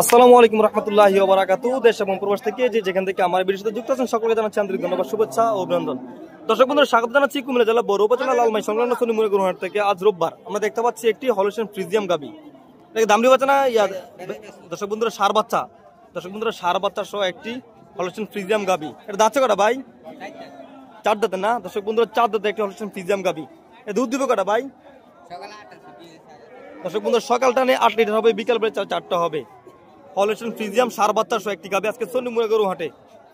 আসসালামু আলাইকুম রহমতুল্লাহি ওয়া বারাকাতুহু। দেশ এবং প্রবাস থেকে যেখান থেকে আমার ভিডিওর সাথে যুক্ত আছেন সকলকে জানাচ্ছি আন্তরিক ধন্যবাদ, শুভেচ্ছা ও অভিনন্দন। দর্শক বন্ধুরা, স্বাগত জানাচ্ছি কুমিল্লা জেলা বড় উপজেলা লালমাই সংলগ্ন সোনিমুড়া গরুহাট থেকে। আজ রোববার আমরা দেখতে পাচ্ছি একটি হলিস্টিয়ান ফ্রিজিয়াম গাবি। দামড়ি বাচ্চা না দর্শক বন্ধুরা, সার বাচ্চা। দর্শক বন্ধুরা, সার বাচ্চা সহ একটি হলিস্টিয়ান ফ্রিজিয়াম গাবি। এটা দাঁতছে কটা ভাই? 4 দাঁতে না দর্শক বন্ধুরা, 4 দাঁতে একটি হলিস্টিয়ান ফ্রিজিয়াম গাবি। এ দুধ দিবে কটা ভাই? দর্শক বন্ধুরা, সকালটা নিয়ে 8 লিটার হবে, বিকাল বেলা 4টা হবে। হলিস্টিয়ান ফ্রিজিয়াম সার বাচ্চা সহ একটি গাবি আজকে সোনিমুড়া গরুহাটে।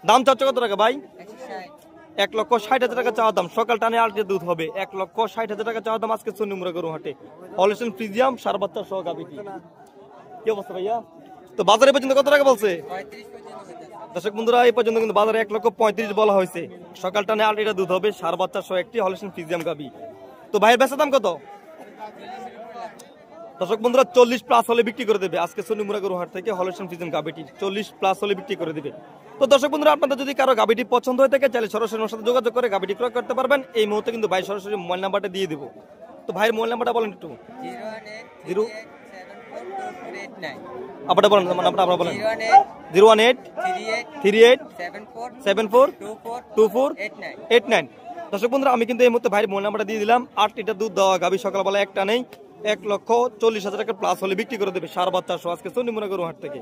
দাম চাচ্ছে কত টাকা ভাই? 1,60,000 টাকা চাওয়া দাম। সকাল টানে 8 লিটার দুধ হবে। 1,60,000 টাকা চাওয়া দাম আজকে সোনিমুড়া গরুহাটে। হলিস্টিয়ান ফ্রিজিয়াম সার বাচ্চা সহ গাবিটি। কি অবস্থা ভাইয়া? তো বাজারে পর্যন্ত কত টাকা বলছে? দর্শক বন্ধুরা, এই পর্যন্ত কিন্তু বাজারে 1,35,000 বলা হয়েছে। সকাল টানে 8 লিটার দুধ হবে, সার বাচ্চা সহ একটি হলিস্টিয়ান ফ্রিজিয়াম গাবি। তো ভাইয়ের বেচা দাম কত? দর্শক বন্ধুরা, 40 প্লাস হলে বিক্রি করে দেবে আজকে সোনিমুড়া গরুহাট থেকে হলিস্টিয়ান ফ্রিজিয়াম গাবিটি। 40 প্লাস হলে বিক্রি করে দেবে। তো দর্শক বন্ধুরা, আপনাদের যদি কারো গাবিটি পছন্দ হয়ে থাকে চাইলে সরাসরি আমার সাথে যোগাযোগ করে গাবিটি ক্রয় করতে পারবেন। এই মুহূর্তে কিন্তু ভাই সরাসরি মোবাইল নাম্বারটা দিয়ে দেবো। তো ভাইয়ের মোবাইল নাম্বারটা বলেন একটু। 0 আপনারা বলেন, আপনারা বলেন। 01838742489। দর্শক বন্ধুরা, আমি কিন্তু এই মুহূর্তে ভাইয়ের মোবাইল নাম্বারটা দিয়ে দিলাম। 8 লিটার দুধ দেওয়া গাবি, সকালবেলা একটা নেই, 1,40,000 টাকা প্লাস হলে বিক্রি করে দেবে সার বাচ্চা সহ আজকে সোনিমুড়া গরুহাট থেকে।